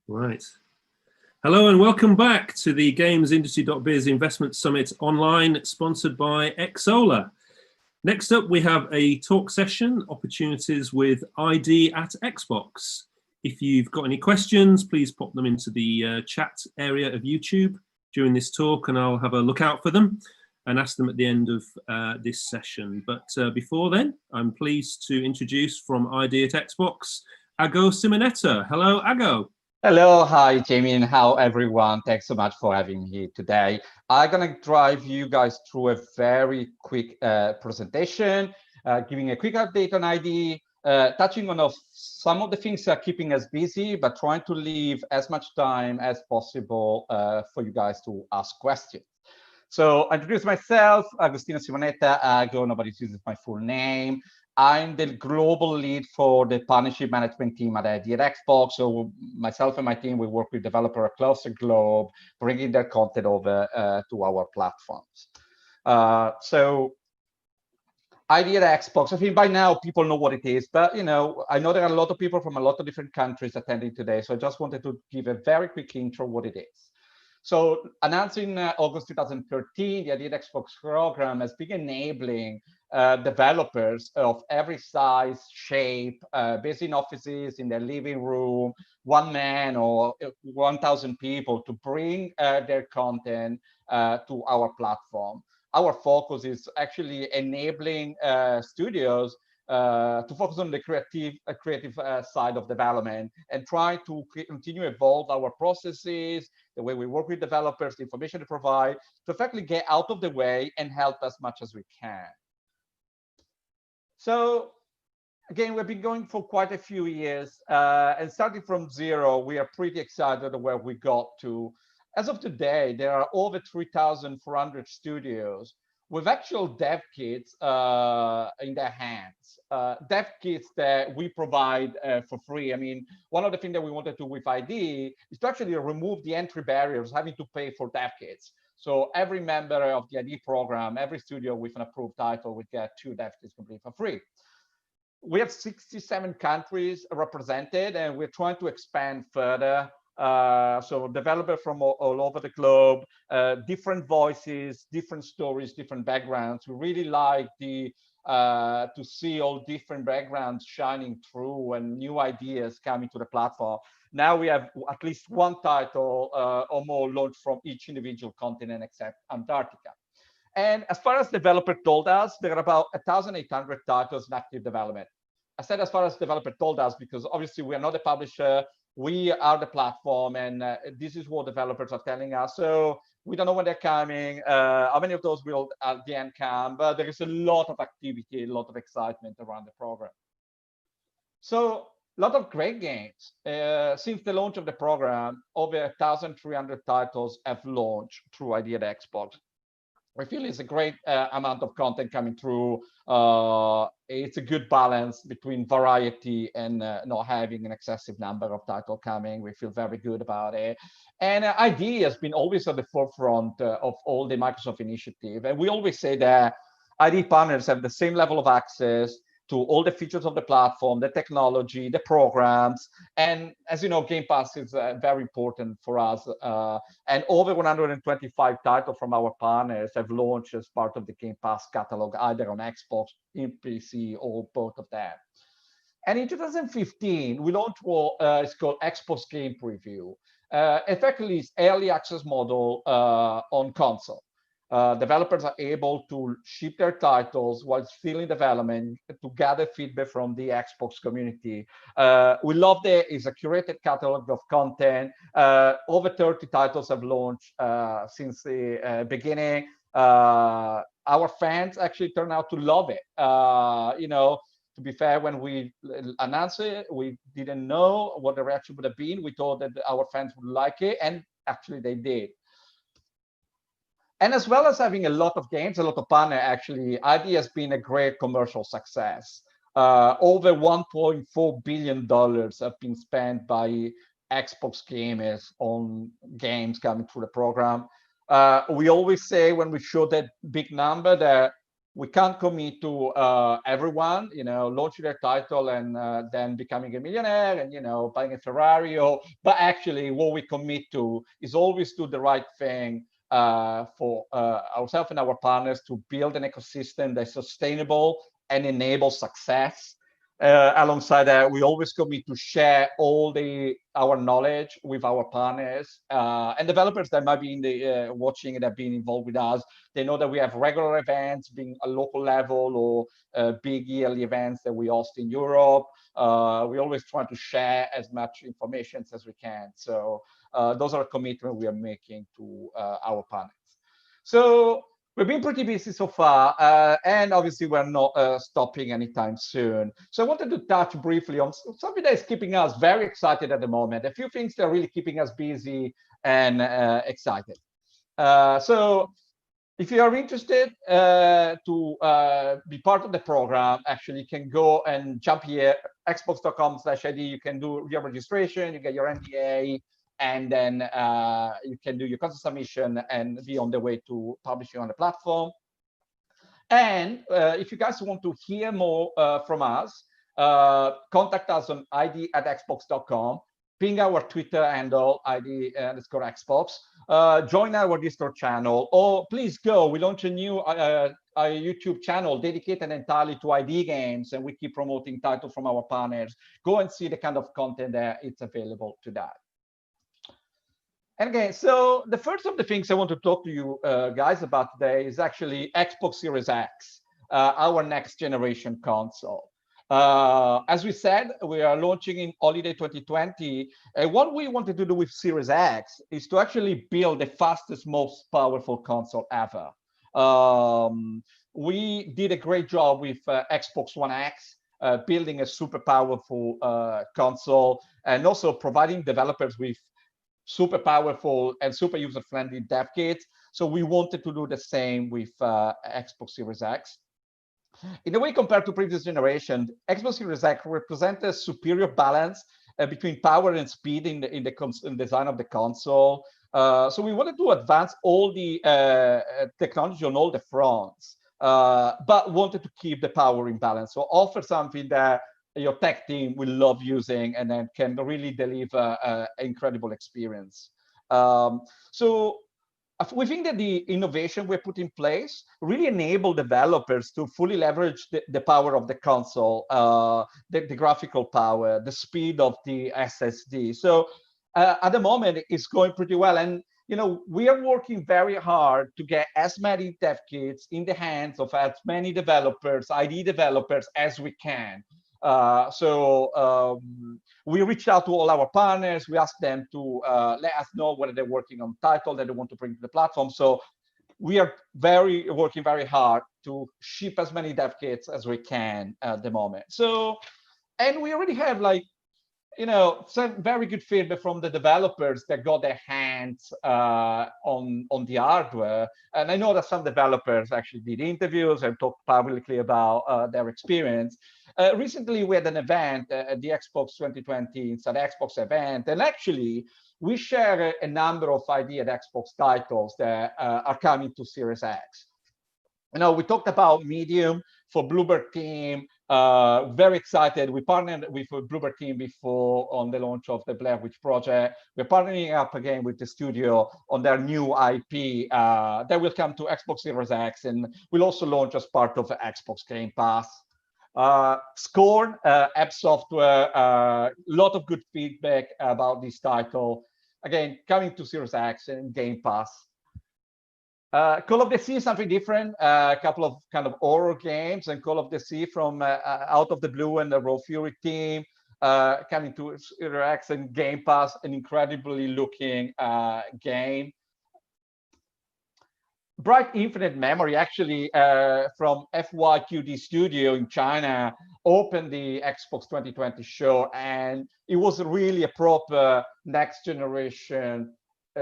Right. Hello and welcome back to the GamesIndustry.biz Investment Summit online, sponsored by Xsolar. Next up, we have a talk session, opportunities with ID at Xbox. If you've got any questions, please pop them into the chat area of YouTube during this talk, and I'll have a look out for them and ask them at the end of this session. But before then, I'm pleased to introduce from ID at Xbox, Ago Simonetta. Hello, Ago. Hello, hi, Jamie, and how everyone. Thanks so much for having me here today. I'm gonna drive you guys through a very quick presentation, giving a quick update on ID, touching on some of the things that are keeping us busy, but trying to leave as much time as possible for you guys to ask questions. So I introduce myself, Agostino Simonetta, Ago, nobody uses my full name. I'm the global lead for the partnership management team at ID at Xbox. So myself and my team, we work with developers across the globe, bringing their content over to our platforms. So ID at Xbox, I think by now people know what it is, but I know there are a lot of people from a lot of different countries attending today. So I just wanted to give a very quick intro what it is. So announced in August 2013, the ID at Xbox program has been enabling developers of every size, shape, based in offices, in their living room, one man or 1,000 people to bring their content to our platform. Our focus is actually enabling studios to focus on the creative side of development and try to continue to evolve our processes, the way we work with developers, the information to provide, to effectively get out of the way and help as much as we can. So again, we've been going for quite a few years, and starting from zero, we are pretty excited where we got to. As of today, there are over 3,400 studios with actual dev kits in their hands. Dev kits that we provide for free. I mean, one of the things that we wanted to do with ID is to actually remove the entry barriers, having to pay for dev kits. So every member of the ID program, every studio with an approved title would get 2 dev kits completely for free. We have 67 countries represented, and we're trying to expand further. So developers from all over the globe, different voices, different stories, different backgrounds. We really like to see all different backgrounds shining through and new ideas coming to the platform. Now we have at least one title or more launched from each individual continent except Antarctica. And as far as developer told us, there are about 1,800 titles in active development. I said as far as developer told us because obviously we are not a publisher, we are the platform, and this is what developers are telling us. So we don't know when they're coming, how many of those will at the end come, but there is a lot of activity, a lot of excitement around the program. So a lot of great games. Since the launch of the program, over 1,300 titles have launched through ID at Xbox. I feel it's a great amount of content coming through. It's a good balance between variety and not having an excessive number of titles coming. We feel very good about it. And ID has been always at the forefront of all the Microsoft initiative. And we always say that ID partners have the same level of access to all the features of the platform, the technology, the programs. And as you know, Game Pass is very important for us. And over 125 titles from our partners have launched as part of the Game Pass catalog, either on Xbox, in PC, or both of them. And in 2015, we launched what is called Xbox Game Preview. Effectively, it's early access model on console. Developers are able to ship their titles while still in development to gather feedback from the Xbox community. We love that it's a curated catalog of content. Over 30 titles have launched since the beginning. Our fans actually turn out to love it. To be fair, when we announced it, we didn't know what the reaction would have been. We thought that our fans would like it, and actually they did. And as well as having a lot of games, a lot of partners, actually, ID has been a great commercial success. Over $1.4 billion have been spent by Xbox gamers on games coming through the program. We always say when we show that big number that we can't commit to everyone, launching their title and then becoming a millionaire and, buying a Ferrari. But actually, what we commit to is always do the right thing for ourselves and our partners to build an ecosystem that's sustainable and enable success. Alongside that, we always commit to share all our knowledge with our partners and developers that might be in the watching and have been involved with us. They know that we have regular events, being a local level or big yearly events that we host in Europe. We always try to share as much information as we can. So those are commitments we are making to our partners. So we've been pretty busy so far, and obviously we're not stopping anytime soon. So I wanted to touch briefly on something that is keeping us very excited at the moment. A few things that are really keeping us busy and excited. So if you are interested to be part of the program, actually you can go and jump here, xbox.com/ID. You can do your registration, you get your NDA, and then you can do your content submission and be on the way to publishing on the platform. And if you guys want to hear more from us, contact us on id@xbox.com, ping our Twitter handle, id_Xbox, join our Discord channel, or please go. We launched a new YouTube channel dedicated entirely to ID games, and we keep promoting titles from our partners. Go and see the kind of content that it's available to that. And again, so the first of the things I want to talk to you guys about today is actually Xbox Series X, our next generation console. As we said, we are launching in holiday 2020. And what we wanted to do with Series X is to actually build the fastest, most powerful console ever. We did a great job with Xbox One X, building a super powerful console, and also providing developers with super powerful and super user-friendly dev kits. So we wanted to do the same with Xbox Series X. In a way, compared to previous generation, Xbox Series X represents a superior balance between power and speed in the design of the console. So we wanted to advance all the technology on all the fronts, but wanted to keep the power in balance. So offer something that your tech team will love using and then can really deliver an incredible experience. So we think that the innovation we put in place really enable developers to fully leverage the power of the console, the graphical power, the speed of the SSD. So at the moment, it's going pretty well. And we are working very hard to get as many dev kits in the hands of as many developers, ID developers, as we can. So we reached out to all our partners. We asked them to let us know whether they're working on title that they want to bring to the platform. So we are working very hard to ship as many dev kits as we can at the moment. So, and we already have some very good feedback from the developers that got their hands on the hardware. And I know that some developers actually did interviews and talked publicly about their experience. Recently, we had an event at the Xbox 2020 Inside Xbox event, and actually, we share a number of ID at Xbox titles that are coming to Series X. We talked about Medium for Bluebird Team. Very excited. We partnered with Bluebird Team before on the launch of the Blair Witch Project. We're partnering up again with the studio on their new IP that will come to Xbox Series X and will also launch as part of Xbox Game Pass. Scorn, app software, a lot of good feedback about this title. Again, coming to Series X and Game Pass. Call of the Sea is something different, a couple of kind of horror games, and Call of the Sea from Out of the Blue and the Raw Fury team, coming to Series X and Game Pass, an incredibly looking game. Bright Infinite Memory, actually, from FYQD Studio in China, opened the Xbox 2020 show, and it was really a proper next generation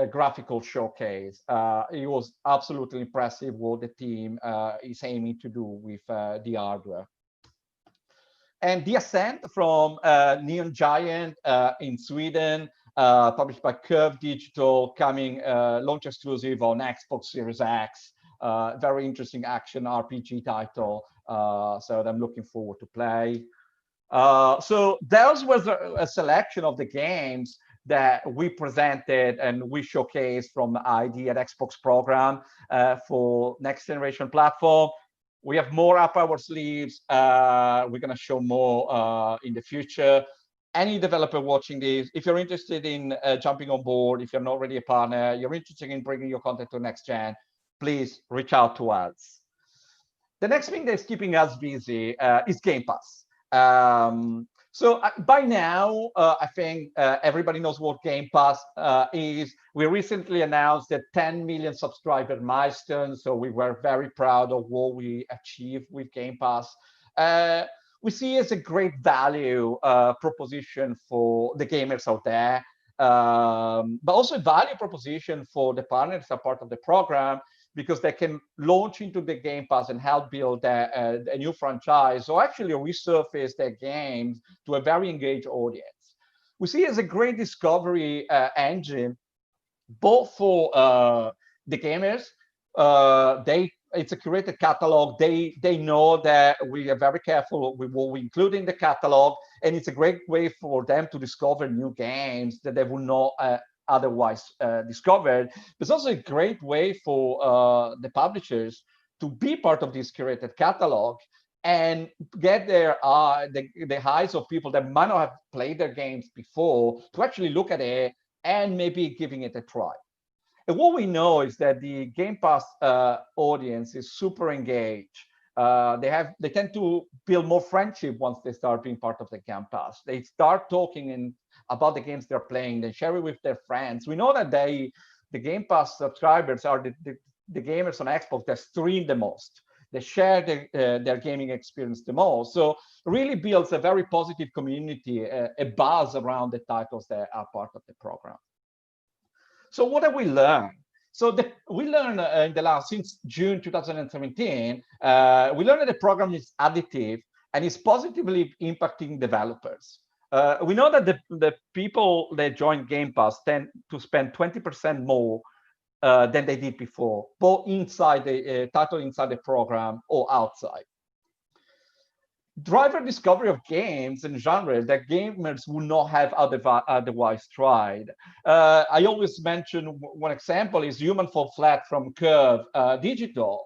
graphical showcase. It was absolutely impressive what the team is aiming to do with the hardware. And The Ascent from Neon Giant in Sweden, published by Curve Digital, coming launch exclusive on Xbox Series X. Very interesting action RPG title. So I'm looking forward to play. So those was a selection of the games that we presented and we showcased from ID at Xbox program for next generation platform. We have more up our sleeves. We're going to show more in the future. Any developer watching this, if you're interested in jumping on board, if you're not already a partner, you're interested in bringing your content to next gen, please reach out to us. The next thing that's keeping us busy is Game Pass. So by now, I think everybody knows what Game Pass is. We recently announced the 10 million subscriber milestone, so we were very proud of what we achieved with Game Pass. We see it as a great value proposition for the gamers out there, but also a value proposition for the partners that are part of the program, because they can launch into the Game Pass and help build a new franchise, or actually resurface their games to a very engaged audience. We see it as a great discovery engine, both for the gamers. It's a curated catalog. They know that we are very careful with what we include in the catalog, and it's a great way for them to discover new games that they would not otherwise discovered. It's also a great way for the publishers to be part of this curated catalog and get the eyes of people that might not have played their games before to actually look at it and maybe giving it a try. And what we know is that the Game Pass audience is super engaged. They tend to build more friendship once they start being part of the Game Pass. They start talking about the games they're playing. They share it with their friends. We know that the Game Pass subscribers are the gamers on Xbox that stream the most. They share their gaming experience the most. So really builds a very positive community, a buzz around the titles that are part of the program. So what have we learned? So we learned since June 2017, we learned that the program is additive and is positively impacting developers. We know that the people that join Game Pass tend to spend 20% more than they did before, both inside the title inside the program or outside. Driver discovery of games and genres that gamers would not have otherwise tried. I always mention one example is Human Fall Flat from Curve Digital.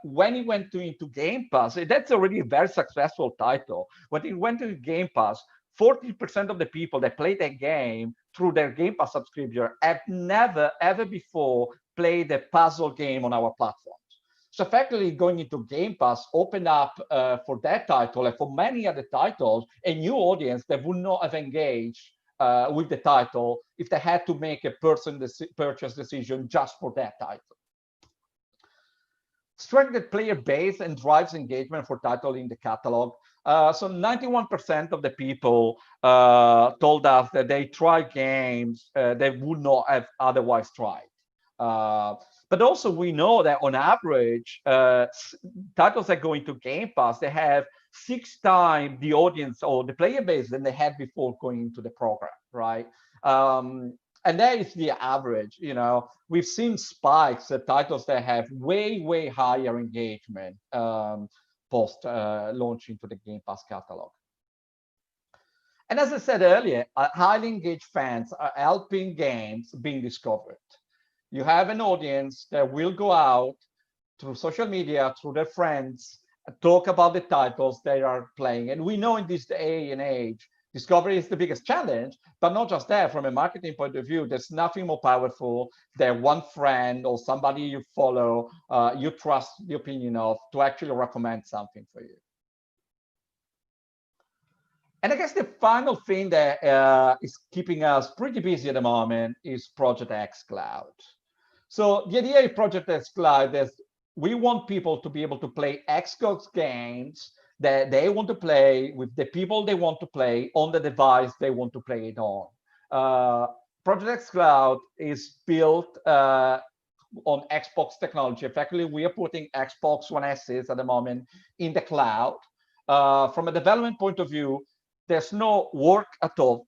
When it went into Game Pass, that's already a very successful title. When it went to Game Pass, 40% of the people that play that game through their Game Pass subscription have never, ever before played a puzzle game on our platform. So effectively going into Game Pass opened up for that title and for many other titles, a new audience that would not have engaged with the title if they had to make a purchase decision just for that title. Strengthened player base and drives engagement for title in the catalog. So 91% of the people told us that they try games they would not have otherwise tried. But also we know that on average, titles that go into Game Pass, they have 6 times the audience or the player base than they had before going into the program, right? And that is the average. You know, we've seen spikes at titles that have way higher engagement post launch into the Game Pass catalog. And as I said earlier, highly engaged fans are helping games being discovered. You have an audience that will go out through social media, through their friends, talk about the titles they are playing. And we know in this day and age, discovery is the biggest challenge, but not just that. From a marketing point of view, there's nothing more powerful than one friend or somebody you follow, you trust the opinion of, to actually recommend something for you. And I guess the final thing that is keeping us pretty busy at the moment is Project X Cloud. So the idea of Project X Cloud is we want people to be able to play Xbox games that they want to play with the people they want to play on the device they want to play it on. Project X Cloud is built on Xbox technology. Effectively, we are putting Xbox One S's at the moment in the cloud. From a development point of view, there's no work at all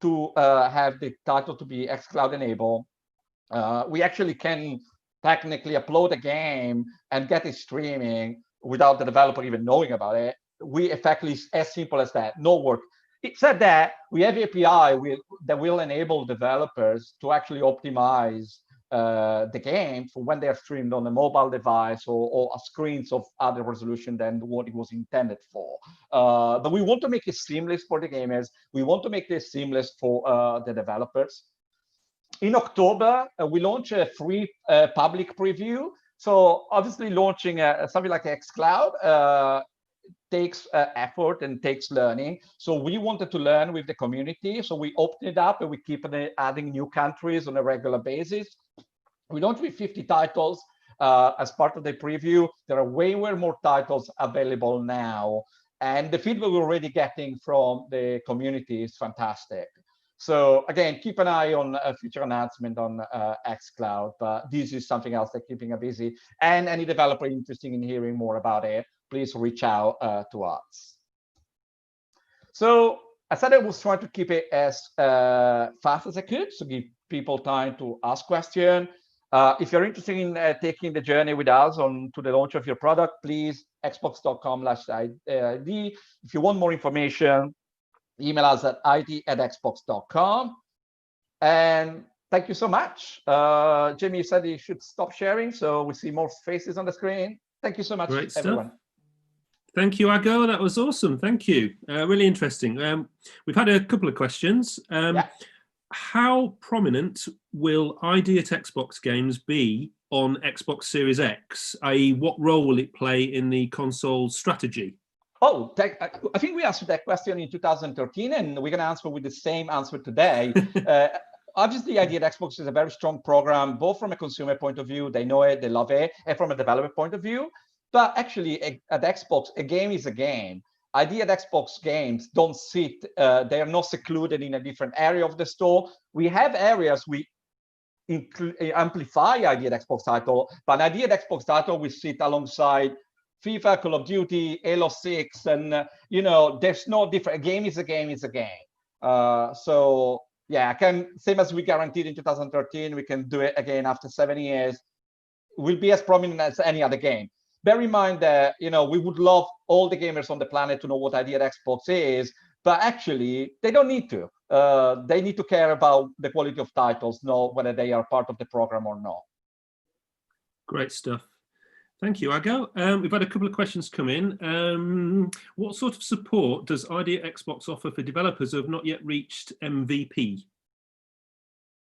to have the title to be xCloud enabled. We actually can technically upload a game and get it streaming without the developer even knowing about it. We effectively, as simple as that, no work. It said that we have API that will enable developers to actually optimize the game for when they are streamed on a mobile device or screens of other resolution than what it was intended for. But we want to make it seamless for the gamers. We want to make this seamless for the developers. In October, we launched a free public preview. So obviously launching something like xCloud takes effort and takes learning. So we wanted to learn with the community. So we opened it up and we keep adding new countries on a regular basis. We launched with 50 titles as part of the preview. There are way more titles available now. And the feedback we're already getting from the community is fantastic. So again, keep an eye on a future announcement on xCloud, but this is something else that's keeping us busy. And any developer interested in hearing more about it, please reach out to us. So I said I was trying to keep it as fast as I could, so give people time to ask questions. If you're interested in taking the journey with us on to the launch of your product, please xbox.com/ID. If you want more information, email us at id@xbox.com. And thank you so much. Jamie, you said you should stop sharing, so we see more faces on the screen. Thank you so much, Great everyone. stuff. Thank you, Ago. That was awesome. Thank you. Really interesting. We've had a couple of questions. Yeah. How prominent will ID at Xbox games be on Xbox Series X? I.e., what role will it play in the console strategy? Oh, I think we answered that question in 2013, and we're going to answer with the same answer today. Obviously, ID at Xbox is a very strong program, both from a consumer point of view, they know it, they love it, and from a developer point of view. But actually, at Xbox, a game is a game. ID at Xbox games don't sit, they are not secluded in a different area of the store. We have areas we amplify ID at Xbox title, but ID at Xbox title we sit alongside FIFA, Call of Duty, Halo 6, and there's no different. A game is a game is a game. So yeah, same as we guaranteed in 2013, we can do it again after 7 years. Will be as prominent as any other game. Bear in mind that we would love all the gamers on the planet to know what ID at Xbox is, but actually they don't need to. They need to care about the quality of titles, not whether they are part of the program or not. Great stuff. Thank you, Ago. We've had a couple of questions come in. What sort of support does ID at Xbox offer for developers who have not yet reached MVP?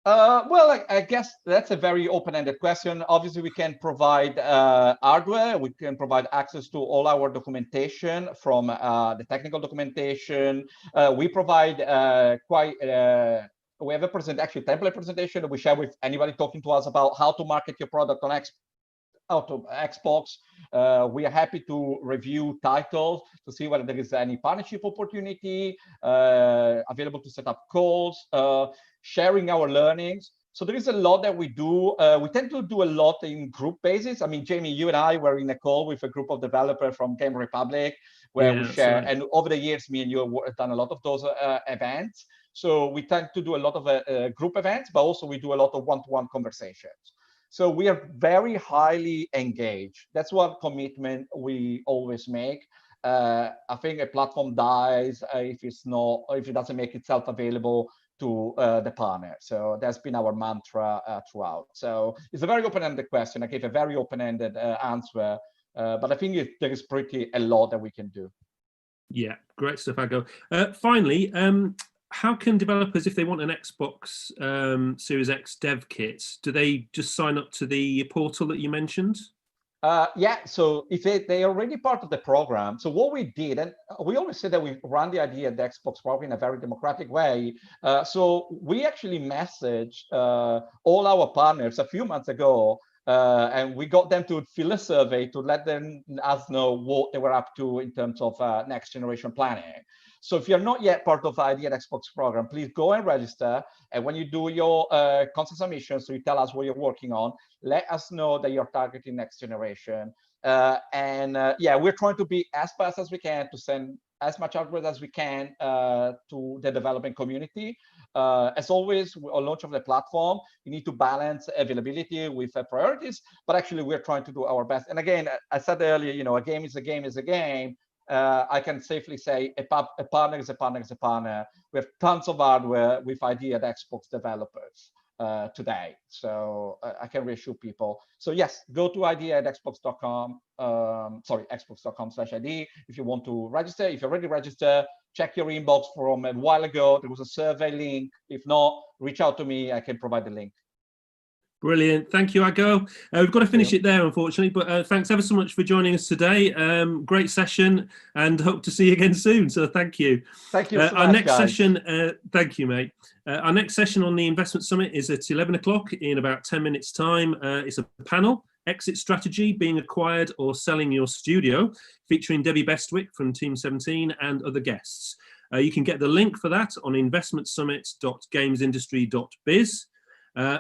Well, I guess that's a very open-ended question. Obviously, we can provide hardware. We can provide access to all our documentation from the technical documentation. We provide we have a template presentation that we share with anybody talking to us about how to market your product on Xbox. We are happy to review titles to see whether there is any partnership opportunity, available to set up calls, sharing our learnings. So there is a lot that we do. We tend to do a lot in group basis. I mean, Jamie, you and I were in a call with a group of developers from Game Republic where we share. Right. And over the years, me and you have done a lot of those events. So we tend to do a lot of group events, but also we do a lot of one-to-one conversations. So we are very highly engaged. That's one commitment we always make. I think a platform dies if it doesn't make itself available to the partner. So that's been our mantra throughout. So it's a very open-ended question. I gave a very open-ended answer, but I think there is a lot that we can do. Yeah, great stuff, Ago. Finally, how can developers, if they want an Xbox Series X dev kit, do they just sign up to the portal that you mentioned? Yeah, so if they're already part of the program, so what we did, and we always say that we run the idea at the Xbox program in a very democratic way. So we actually messaged all our partners a few months ago, and we got them to fill a survey to let us know what they were up to in terms of next generation planning. So if you're not yet part of the ID at Xbox program, please go and register. And when you do your consent submission, so you tell us what you're working on, let us know that you're targeting next generation. Yeah, we're trying to be as fast as we can to send as much hardware as we can to the development community. As always, on launch of the platform, you need to balance availability with priorities, but actually we're trying to do our best. And again, I said earlier, a game is a game is a game. I can safely say a partner is a partner is a partner. We have tons of hardware with ID at Xbox developers today. So I can reassure people. So yes, go to ID at xbox.com, xbox.com/ID if you want to register. If you're already registered, check your inbox from a while ago. There was a survey link. If not, reach out to me. I can provide the link. Brilliant. Thank you, Ago. We've got to finish it there, unfortunately, but thanks ever so much for joining us today. Great session, and hope to see you again soon. So thank you. Thank you so our much, next guys. session, thank you, mate. Our next session on the Investment Summit is at 11 o'clock in about 10 minutes' time. It's a panel, Exit Strategy, Being Acquired or Selling Your Studio, featuring Debbie Bestwick from Team 17 and other guests. You can get the link for that on investmentsummit.gamesindustry.biz.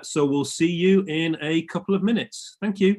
So we'll see you in a couple of minutes. Thank you.